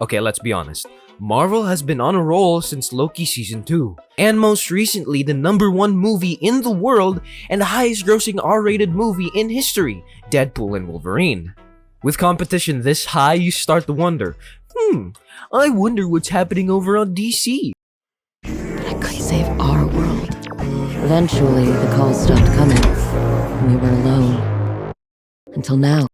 Okay, let's be honest. Marvel has been on a roll since Loki Season 2, and most recently the #1 movie in the world and the highest grossing R-rated movie in history, Deadpool and Wolverine. With competition this high, you start to wonder, I wonder what's happening over on DC. I could save our world. Eventually, the calls stopped coming. We were alone. Until now.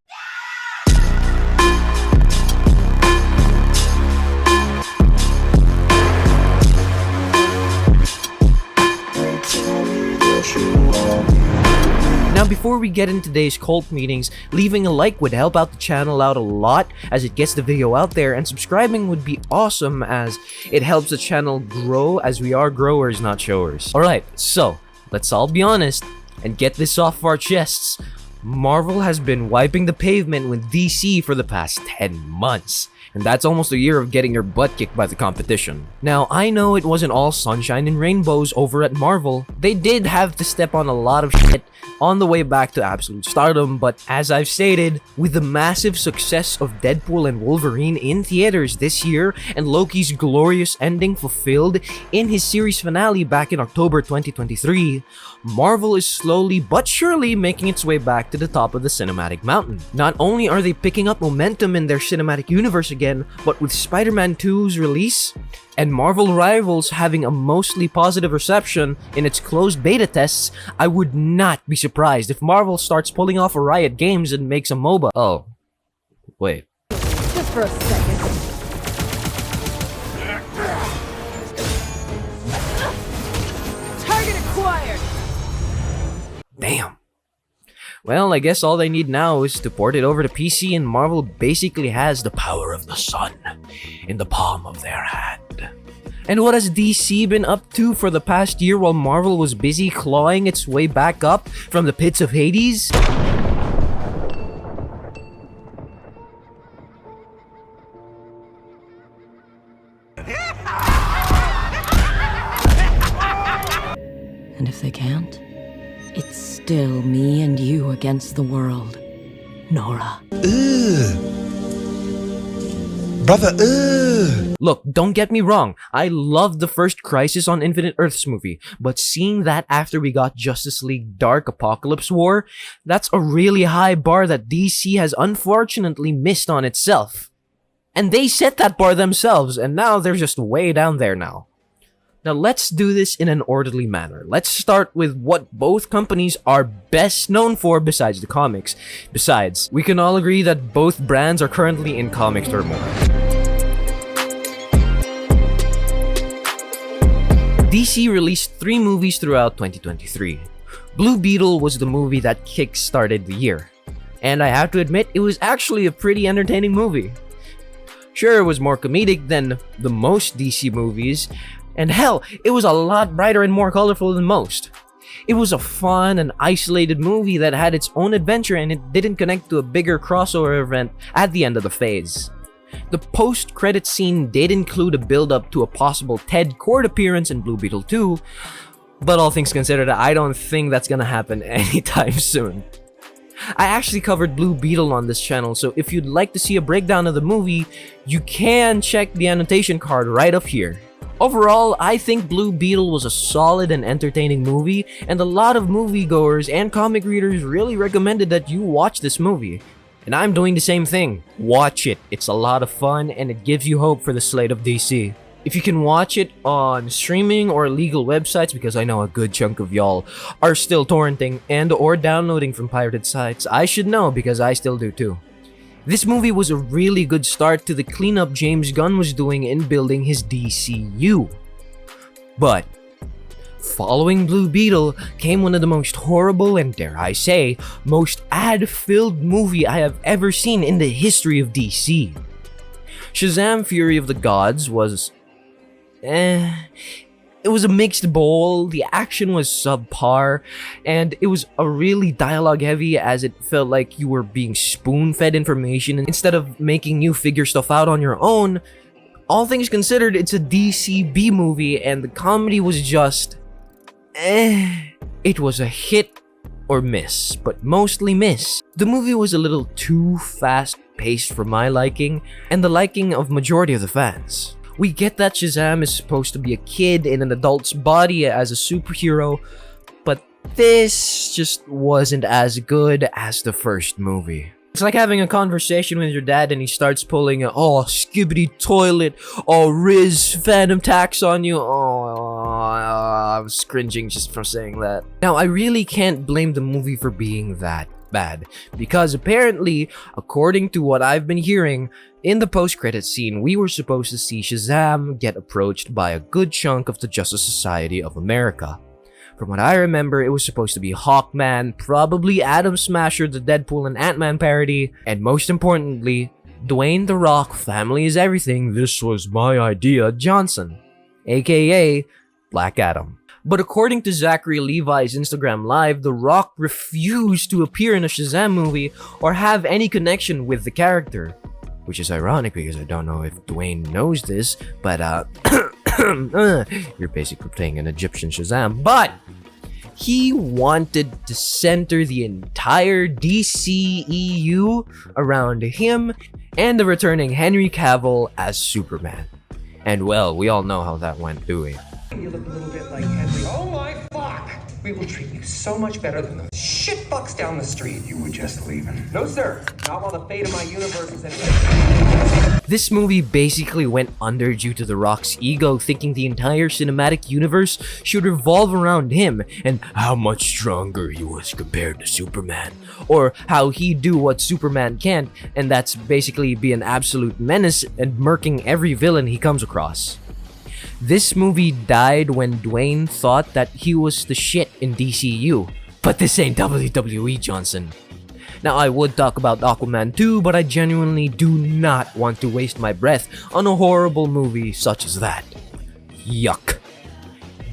Now before we get into today's cult meetings, leaving a like would help out the channel out a lot as it gets the video out there, and subscribing would be awesome as it helps the channel grow as we are growers, not showers. Alright, so let's all be honest and get this off our chests. Marvel has been wiping the pavement with DC for the past 10 months. And that's almost a year of getting your butt kicked by the competition. Now, I know it wasn't all sunshine and rainbows over at Marvel. They did have to step on a lot of shit on the way back to absolute stardom, but as I've stated, with the massive success of Deadpool and Wolverine in theaters this year and Loki's glorious ending fulfilled in his series finale back in October 2023, Marvel is slowly but surely making its way back to the top of the cinematic mountain. Not only are they picking up momentum in their cinematic universe again, but with Spider-Man 2's release and Marvel Rivals having a mostly positive reception in its closed beta tests, I would not be surprised if Marvel starts pulling off a Riot Games and makes a MOBA. Oh, wait. Just for a second. Target acquired! Damn. Well, I guess all they need now is to port it over to PC, and Marvel basically has the power of the sun in the palm of their hand. And what has DC been up to for the past year while Marvel was busy clawing its way back up from the pits of Hades? And if they can't, it's still me and you against the world. Nora. Brother, Look, don't get me wrong, I loved the first Crisis on Infinite Earths movie, but seeing that after we got Justice League Dark Apocalypse War, that's a really high bar that DC has unfortunately missed on itself. And they set that bar themselves, and now they're just way down there now. Now let's do this in an orderly manner. Let's start with what both companies are best known for besides the comics. Besides, we can all agree that both brands are currently in comic turmoil. DC released 3 movies throughout 2023. Blue Beetle was the movie that kick-started the year. And I have to admit, it was actually a pretty entertaining movie. Sure, it was more comedic than the most DC movies, and hell, it was a lot brighter and more colorful than most. It was a fun and isolated movie that had its own adventure, and it didn't connect to a bigger crossover event at the end of the phase. The post-credit scene did include a build-up to a possible Ted Kord appearance in Blue Beetle 2, but all things considered, I don't think that's gonna happen anytime soon. I actually covered Blue Beetle on this channel, so if you'd like to see a breakdown of the movie, you can check the annotation card right up here. Overall, I think Blue Beetle was a solid and entertaining movie, and a lot of moviegoers and comic readers really recommended that you watch this movie. And I'm doing the same thing. Watch it. It's a lot of fun, and it gives you hope for the slate of DC. If you can watch it on streaming or legal websites, because I know a good chunk of y'all are still torrenting and or downloading from pirated sites, I should know because I still do too. This movie was a really good start to the cleanup James Gunn was doing in building his DCU. But following Blue Beetle came one of the most horrible and, dare I say, most ad-filled movie I have ever seen in the history of DC. Shazam! Fury of the Gods was it was a mixed bowl. The action was subpar, and it was a really dialogue heavy as it felt like you were being spoon-fed information instead of making you figure stuff out on your own. All things considered, it's a DC B movie, and the comedy was just it was a hit or miss, but mostly miss. The movie was a little too fast paced for my liking and the liking of majority of the fans. We get that Shazam is supposed to be a kid in an adult's body as a superhero, but this just wasn't as good as the first movie. It's like having a conversation with your dad and he starts pulling a, oh, skibbity toilet, oh, Riz Phantom Tax on you. I was cringing just from saying that. Now, I really can't blame the movie for being that bad, because apparently, according to what I've been hearing, in the post-credits scene, we were supposed to see Shazam get approached by a good chunk of the Justice Society of America. From what I remember, it was supposed to be Hawkman, probably Atom Smasher, the Deadpool and Ant-Man parody, and most importantly, Dwayne "The Rock, family is everything, this was my idea" Johnson, aka Black Adam. But according to Zachary Levi's Instagram Live, The Rock refused to appear in a Shazam movie or have any connection with the character. Which is ironic because I don't know if Dwayne knows this, but you're basically playing an Egyptian Shazam. But he wanted to center the entire DCEU around him and the returning Henry Cavill as Superman. And well, we all know how that went, do we? You look a little bit like Henry. Oh my fuck! We will treat you so much better than those shitfucks down the street. You were just leaving. No, sir. Not while the fate of my universe is at stake. This movie basically went under due to The Rock's ego, thinking the entire cinematic universe should revolve around him and how much stronger he was compared to Superman, or how he'd do what Superman can't, and that's basically be an absolute menace and murking every villain he comes across. This movie died when Dwayne thought that he was the shit in DCU, but this ain't WWE, Johnson. Now, I would talk about Aquaman 2, but I genuinely do not want to waste my breath on a horrible movie such as that. Yuck.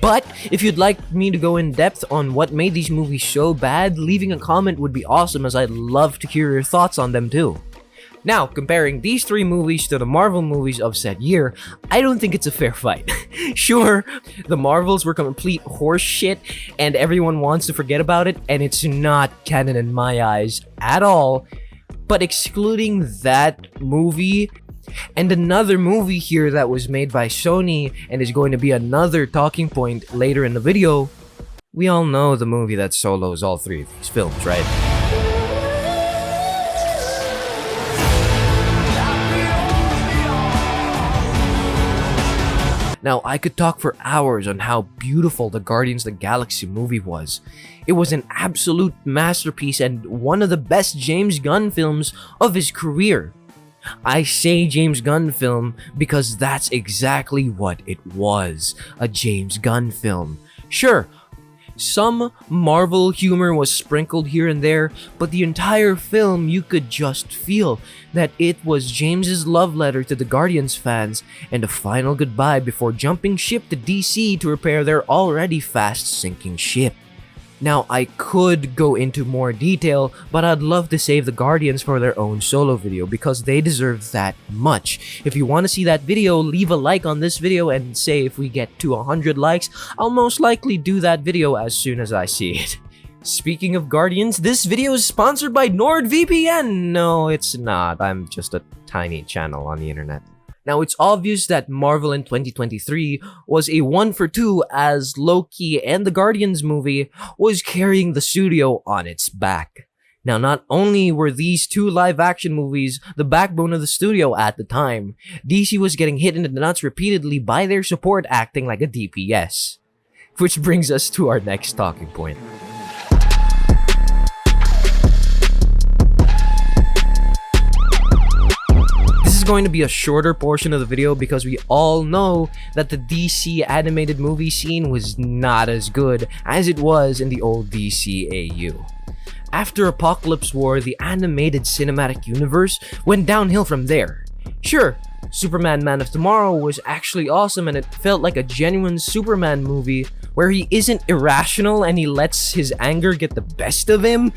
But if you'd like me to go in depth on what made these movies so bad, leaving a comment would be awesome, as I'd love to hear your thoughts on them too. Now, comparing these three movies to the Marvel movies of said year, I don't think it's a fair fight. Sure, the Marvels were complete horse shit and everyone wants to forget about it, and it's not canon in my eyes at all. But excluding that movie and another movie here that was made by Sony and is going to be another talking point later in the video, we all know the movie that solos all three of these films, right? Now, I could talk for hours on how beautiful the Guardians of the Galaxy movie was. It was an absolute masterpiece and one of the best James Gunn films of his career. I say James Gunn film because that's exactly what it was, a James Gunn film. Sure, some Marvel humor was sprinkled here and there, but the entire film you could just feel that it was James's love letter to the Guardians fans and a final goodbye before jumping ship to DC to repair their already fast sinking ship. Now, I could go into more detail, but I'd love to save the Guardians for their own solo video because they deserve that much. If you want to see that video, leave a like on this video and say if we get to 100 likes, I'll most likely do that video as soon as I see it. Speaking of Guardians, this video is sponsored by NordVPN. No, it's not. I'm just a tiny channel on the internet. Now, it's obvious that Marvel in 2023 was a 1 for 2 as Loki and the Guardians movie was carrying the studio on its back. Now, not only were these two live-action movies the backbone of the studio at the time, DC was getting hit in the nuts repeatedly by their support acting like a DPS. Which brings us to our next talking point. This is going to be a shorter portion of the video because we all know that the DC animated movie scene was not as good as it was in the old DCAU. After Apocalypse War, the animated cinematic universe went downhill from there. Sure, Superman Man of Tomorrow was actually awesome and it felt like a genuine Superman movie where he isn't irrational and he lets his anger get the best of him,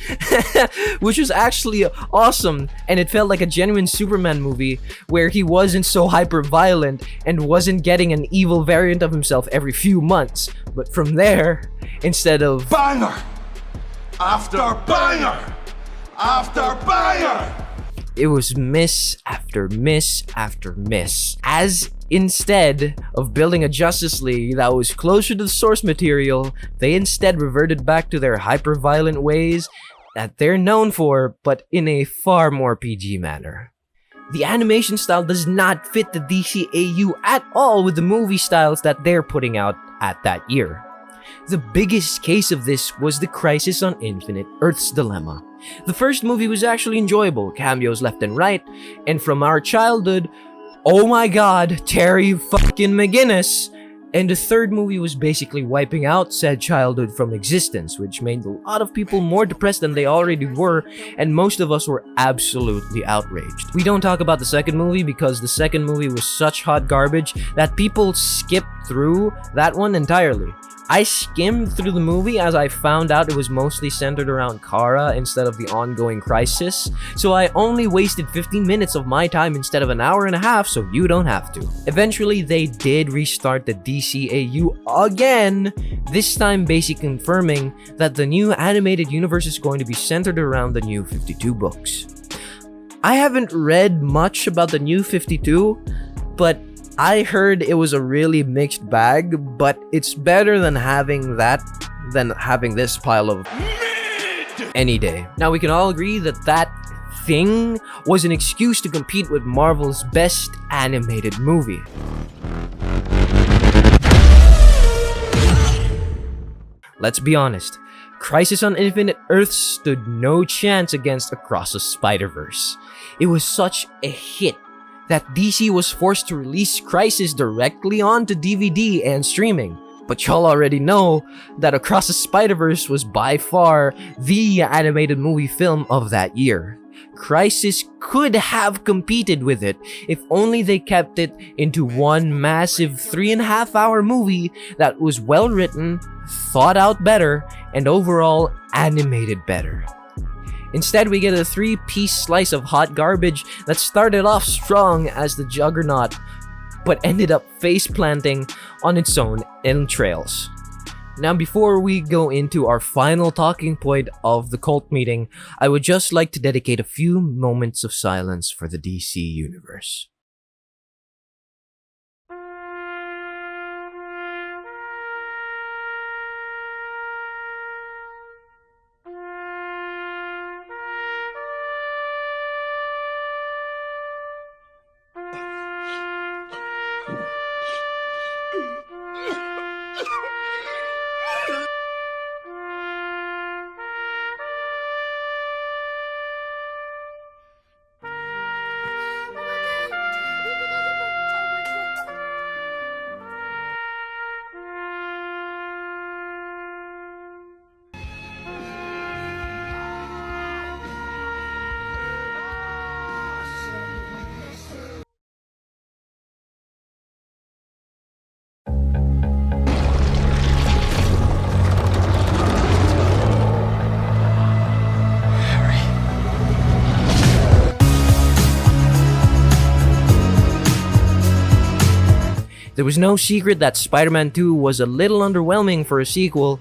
which was actually awesome, and it felt like a genuine Superman movie where he wasn't so hyper violent and wasn't getting an evil variant of himself every few months. But from there, instead of banger after banger after banger, it was miss after miss after miss. As instead of building a Justice League that was closer to the source material, they instead reverted back to their hyper-violent ways that they're known for, but in a far more PG manner. The animation style does not fit the DCAU at all with the movie styles that they're putting out at that year. The biggest case of this was the Crisis on Infinite Earths dilemma. The first movie was actually enjoyable, cameos left and right, and from our childhood, oh my god, Terry fucking McGinnis! And the third movie was basically wiping out said childhood from existence, which made a lot of people more depressed than they already were, and most of us were absolutely outraged. We don't talk about the second movie because the second movie was such hot garbage that people skipped through that one entirely. I skimmed through the movie as I found out it was mostly centered around Kara instead of the ongoing crisis, so I only wasted 15 minutes of my time instead of an hour and a half, so you don't have to. Eventually, they did restart the DCAU again, this time basically confirming that the new animated universe is going to be centered around the New 52 books. I haven't read much about the New 52, but I heard it was a really mixed bag, but it's better than having this pile of any day. Now we can all agree that that thing was an excuse to compete with Marvel's best animated movie. Let's be honest, Crisis on Infinite Earths stood no chance against Across the Spider-Verse. It was such a hit that DC was forced to release Crisis directly onto DVD and streaming. But y'all already know that Across the Spider-Verse was by far the animated movie film of that year. Crisis could have competed with it if only they kept it into one massive 3.5-hour movie that was well written, thought out better, and overall animated better. Instead, we get a 3-piece slice of hot garbage that started off strong as the Juggernaut, but ended up face-planting on its own entrails. Now, before we go into our final talking point of the cult meeting, I would just like to dedicate a few moments of silence for the DC universe. There was no secret that Spider-Man 2 was a little underwhelming for a sequel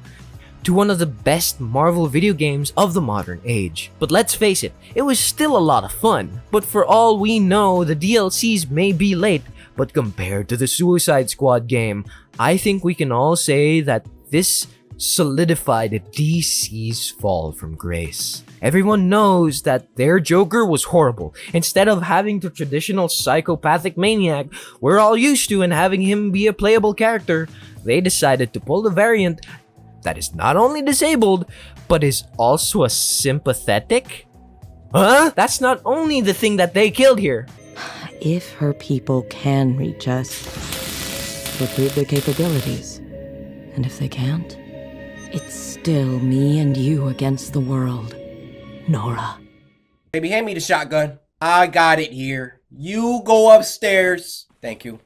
to one of the best Marvel video games of the modern age. But let's face it, it was still a lot of fun. But for all we know, the DLCs may be late, but compared to the Suicide Squad game, I think we can all say that this solidified DC's fall from grace. Everyone knows that their Joker was horrible. Instead of having the traditional psychopathic maniac we're all used to and having him be a playable character, they decided to pull the variant that is not only disabled, but is also a sympathetic? Huh? That's not only the thing that they killed here. If her people can reach us, they'll prove their capabilities. And if they can't, it's still me and you against the world. Nora. Baby, hand me the shotgun. I got it here. You go upstairs. Thank you.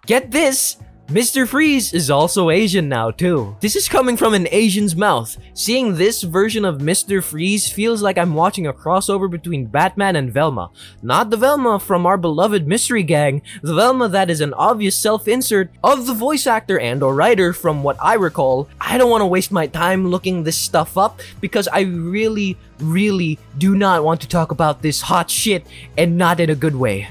Get this! Mr. Freeze is also Asian now too. This is coming from an Asian's mouth. Seeing this version of Mr. Freeze feels like I'm watching a crossover between Batman and Velma. Not the Velma from our beloved Mystery Gang, the Velma that is an obvious self-insert of the voice actor and or writer from what I recall. I don't want to waste my time looking this stuff up because I really do not want to talk about this hot shit and not in a good way.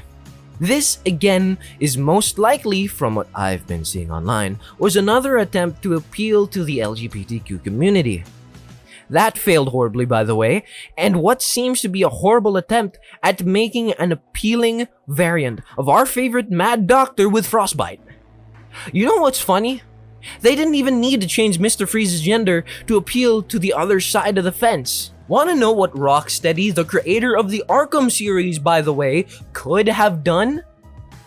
This, again, is most likely, from what I've been seeing online, was another attempt to appeal to the LGBTQ community. That failed horribly, by the way, and what seems to be a horrible attempt at making an appealing variant of our favorite Mad Doctor with frostbite. You know what's funny? They didn't even need to change Mr. Freeze's gender to appeal to the other side of the fence. Wanna know what Rocksteady, the creator of the Arkham series, by the way, could have done?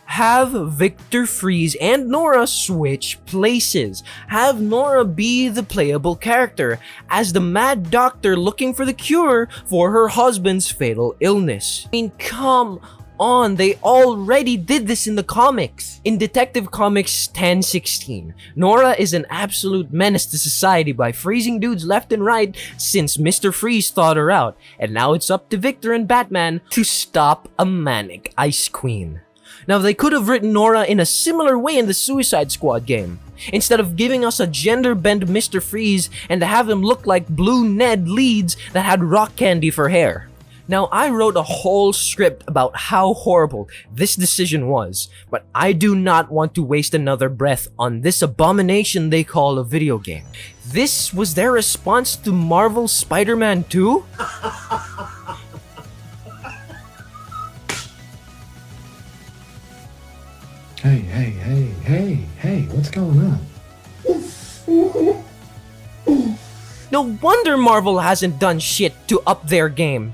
Have Victor Freeze and Nora switch places. Have Nora be the playable character as the Mad Doctor looking for the cure for her husband's fatal illness. I mean, come on, they already did this in the comics. In Detective Comics 1016, Nora is an absolute menace to society by freezing dudes left and right since Mr. Freeze thawed her out, and now it's up to Victor and Batman to stop a manic Ice Queen. Now, they could have written Nora in a similar way in the Suicide Squad game. Instead of giving us a gender-bent Mr. Freeze and to have him look like Blue Ned Leeds that had rock candy for hair. Now, I wrote a whole script about how horrible this decision was, but I do not want to waste another breath on this abomination they call a video game. This was their response to Marvel's Spider-Man 2? Hey, what's going on? No wonder Marvel hasn't done shit to up their game.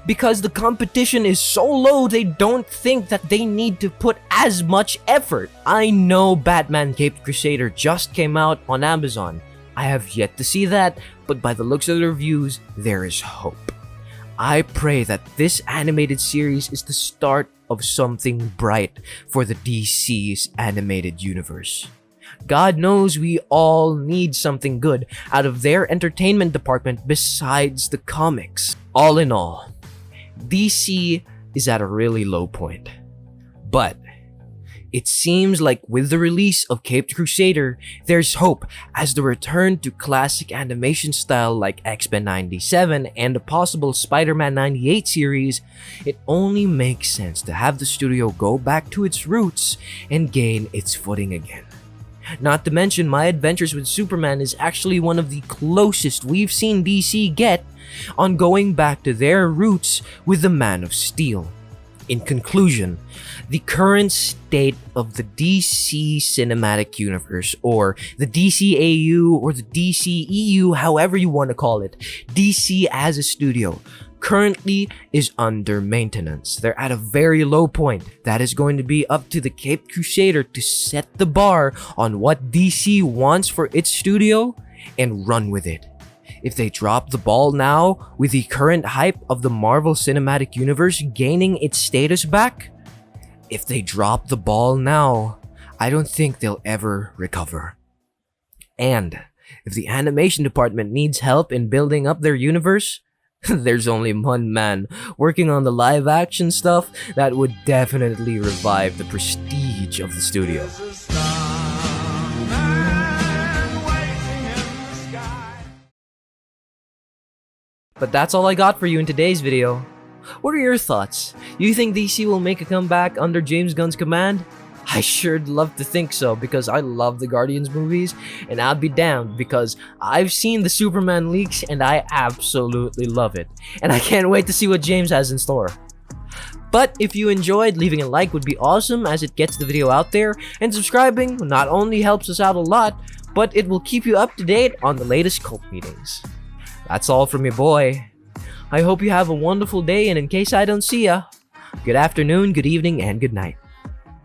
Because the competition is so low, they don't think that they need to put as much effort. I know Batman Caped Crusader just came out on Amazon. I have yet to see that, but by the looks of the reviews, there is hope. I pray that this animated series is the start of something bright for the DC's animated universe. God knows we all need something good out of their entertainment department besides the comics. All in all, DC is at a really low point. But it seems like with the release of Caped Crusader, there's hope as the return to classic animation style like X-Men 97 and the possible Spider-Man 98 series, it only makes sense to have the studio go back to its roots and gain its footing again. Not to mention, My Adventures with Superman is actually one of the closest we've seen DC get on going back to their roots with the Man of Steel. In conclusion, the current state of the DC Cinematic Universe, or the DCAU or the DCEU, however you want to call it, DC as a studio, currently is under maintenance. They're at a very low point. That is going to be up to the Caped Crusader to set the bar on what DC wants for its studio and run with it. If they drop the ball now, with the current hype of the Marvel Cinematic Universe gaining its status back, if they drop the ball now, I don't think they'll ever recover. And if the animation department needs help in building up their universe, there's only one man working on the live action stuff that would definitely revive the prestige of the studio. But that's all I got for you in today's video. What are your thoughts? You think DC will make a comeback under James Gunn's command? I sure'd love to think so because I love the Guardians movies, and I'd be damned because I've seen the Superman leaks and I absolutely love it. And I can't wait to see what James has in store. But if you enjoyed, leaving a like would be awesome as it gets the video out there, and subscribing not only helps us out a lot, but it will keep you up to date on the latest cult meetings. That's all from your boy. I hope you have a wonderful day, and in case I don't see ya, good afternoon, good evening, and good night.